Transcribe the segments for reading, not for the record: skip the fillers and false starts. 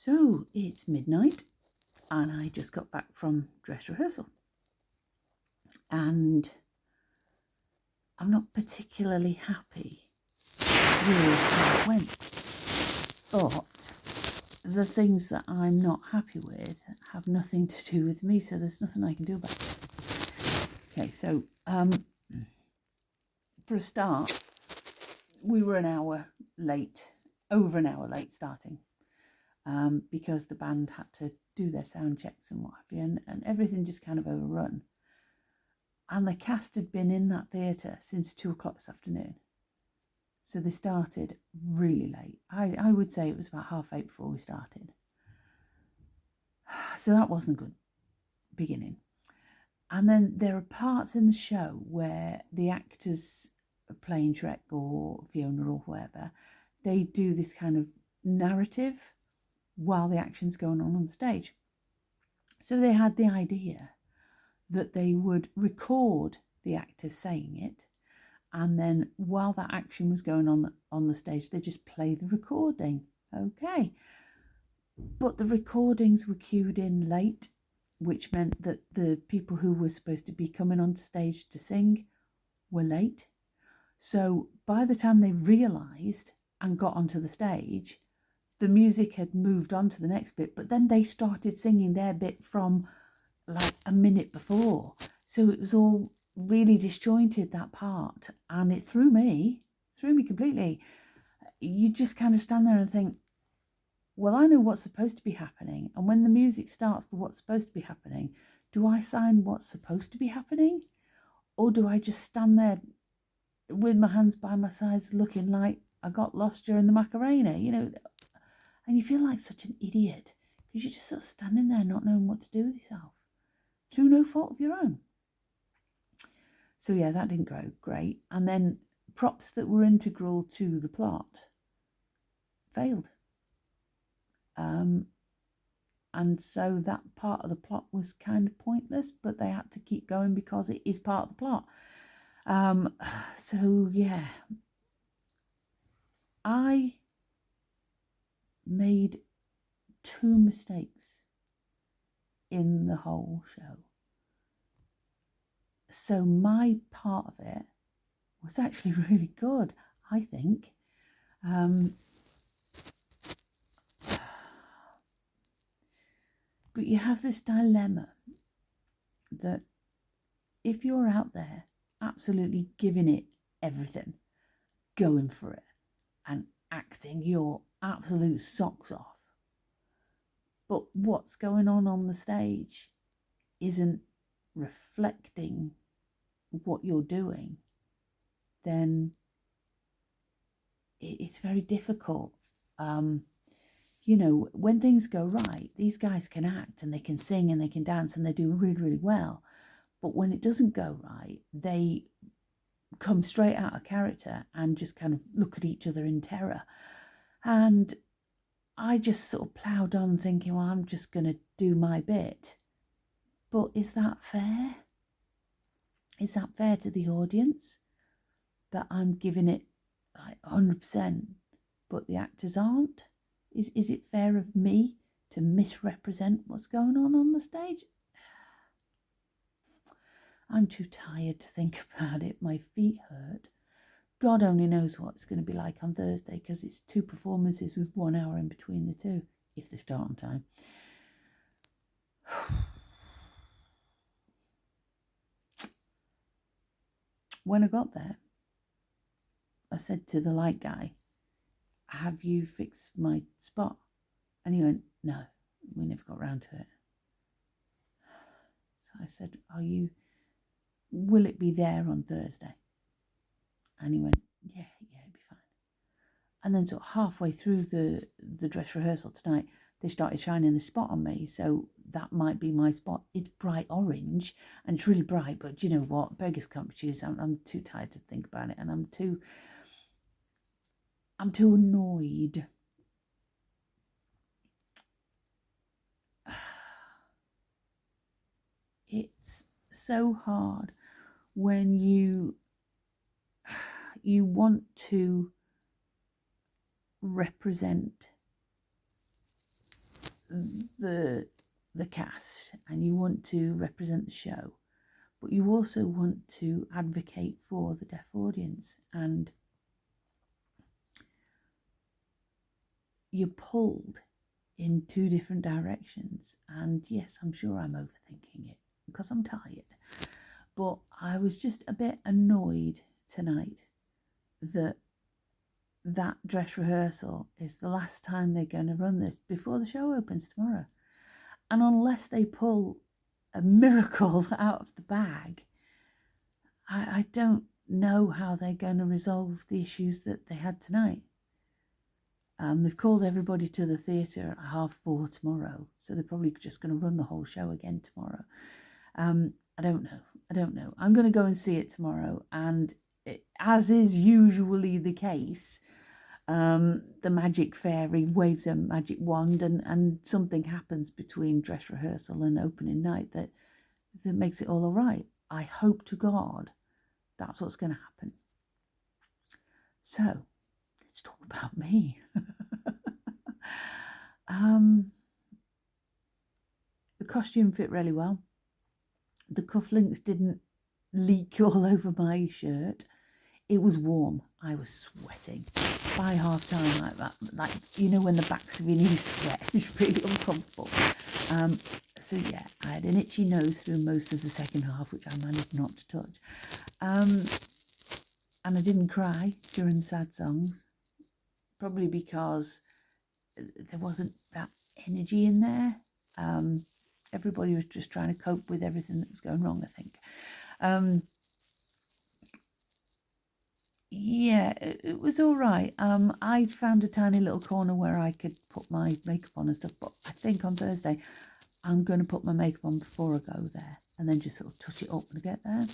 So it's midnight and I just got back from dress rehearsal, and I'm not particularly happy with how it went, but the things that I'm not happy with have nothing to do with me, so there's nothing I can do about it. Okay, so for a start, we were over an hour late starting, because the band had to do their sound checks and what have you, and everything just kind of overrun. And the cast had been in that theatre since 2 o'clock this afternoon. So they started really late. I would say it was about 8:30 before we started. So that wasn't a good beginning. And then there are parts in the show where the actors playing Shrek or Fiona or whoever, they do this kind of narrative while the action's going on the stage. So they had the idea that they would record the actors saying it, and then while that action was going on the stage, they just play the recording. Okay. But the recordings were cued in late, which meant that the people who were supposed to be coming onto stage to sing were late. So by the time they realised and got onto the stage, the music had moved on to the next bit, but then they started singing their bit from like a minute before. So it was all really disjointed, that part, and it threw me completely. You just kind of stand there and think, well, I know what's supposed to be happening, and when the music starts for what's supposed to be happening, do I sign what's supposed to be happening, or do I just stand there with my hands by my sides looking like I got lost during the Macarena, and you feel like such an idiot because you're just sort of standing there not knowing what to do with yourself through no fault of your own. So yeah, that didn't go great. And then props that were integral to the plot failed. And so that part of the plot was kind of pointless, but they had to keep going because it is part of the plot. So yeah, I made 2 mistakes in the whole show. So my part of it was actually really good, I think. But you have this dilemma that if you're out there absolutely giving it everything, going for it, and acting your absolute socks off, but what's going on the stage isn't reflecting what you're doing, then it's very difficult. When things go right, these guys can act and they can sing and they can dance and they do really, really well. But when it doesn't go right, they come straight out of character and just kind of look at each other in terror. And I just sort of ploughed on thinking, well, I'm just going to do my bit. But is that fair? Is that fair to the audience? That I'm giving it like 100%, but the actors aren't? Is it fair of me to misrepresent what's going on the stage? I'm too tired to think about it. My feet hurt. God only knows what it's going to be like on Thursday, because it's 2 performances with 1 hour in between the two, if they start on time. When I got there, I said to the light guy, have you fixed my spot? And he went, no, we never got round to it. So I said, will it be there on Thursday? And he went, yeah, it'd be fine. And then sort of halfway through the dress rehearsal tonight, they started shining the spot on me. So that might be my spot. It's bright orange and it's really bright, but you know what? Beggars can't be choosers. I'm too tired to think about it, and I'm too annoyed. It's so hard when you want to represent the cast and you want to represent the show, but you also want to advocate for the deaf audience, and you're pulled in two different directions. And yes, I'm sure I'm overthinking it because I'm tired, but I was just a bit annoyed tonight that dress rehearsal is the last time they're going to run this before the show opens tomorrow. And unless they pull a miracle out of the bag, I don't know how they're going to resolve the issues that they had tonight. They've called everybody to the theatre at 4:30 tomorrow, so they're probably just going to run the whole show again tomorrow. I don't know. I'm going to go and see it tomorrow, and as is usually the case, the magic fairy waves a magic wand and something happens between dress rehearsal and opening night that makes it all right. I hope to God that's what's going to happen. So let's talk about me. The costume fit really well. The cufflinks didn't leak all over my shirt. It was warm. I was sweating by half time, like that. Like, you know, when the backs of your knees sweat, it's really uncomfortable. So yeah, I had an itchy nose through most of the second half, which I managed not to touch. And I didn't cry during sad songs, probably because there wasn't that energy in there. Everybody was just trying to cope with everything that was going wrong, I think. Yeah, it was all right. I found a tiny little corner where I could put my makeup on and stuff, but I think on Thursday I'm going to put my makeup on before I go there and then just sort of touch it up when I get there.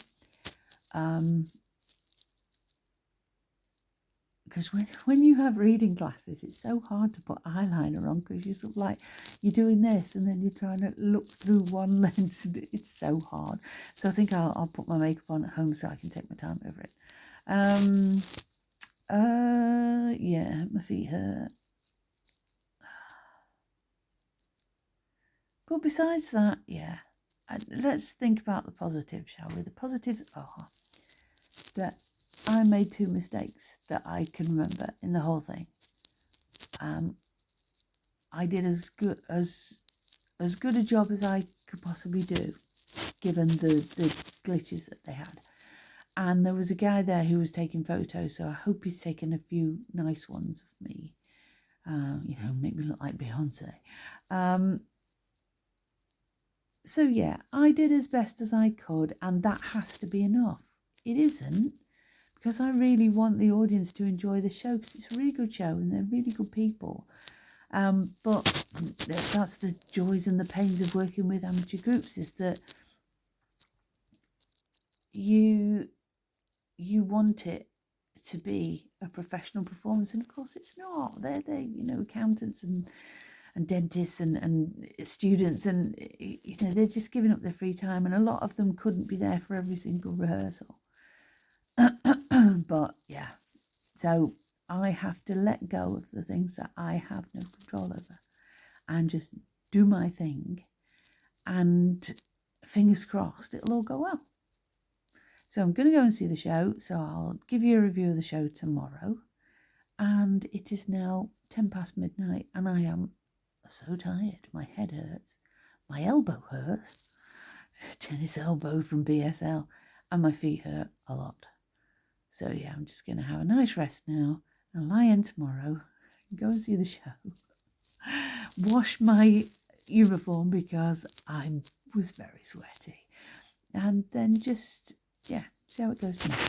Because when you have reading glasses, it's so hard to put eyeliner on because you're sort of like, you're doing this and then you're trying to look through one lens and it's so hard. So I think I'll put my makeup on at home so I can take my time over it. Yeah, my feet hurt. But besides that, yeah, let's think about the positives, shall we? The positives are that I made 2 mistakes that I can remember in the whole thing. I did as good a job as I could possibly do, given the glitches that they had. And there was a guy there who was taking photos, so I hope he's taken a few nice ones of me. Make me look like Beyonce. So yeah, I did as best as I could, and that has to be enough. It isn't, because I really want the audience to enjoy the show, because it's a really good show and they're really good people. But that's the joys and the pains of working with amateur groups, is that you want it to be a professional performance, and of course it's not. They're accountants and dentists and students, and they're just giving up their free time, and a lot of them couldn't be there for every single rehearsal. But yeah, so I have to let go of the things that I have no control over and just do my thing, and fingers crossed it'll all go well. So I'm going to go and see the show, so I'll give you a review of the show tomorrow. And it is now 10 past midnight and I am so tired. My head hurts, my elbow hurts, tennis elbow from BSL, and my feet hurt a lot. So yeah, I'm just going to have a nice rest now and lie in tomorrow, go and see the show, wash my uniform because I was very sweaty, and then just, yeah, see how it goes tomorrow.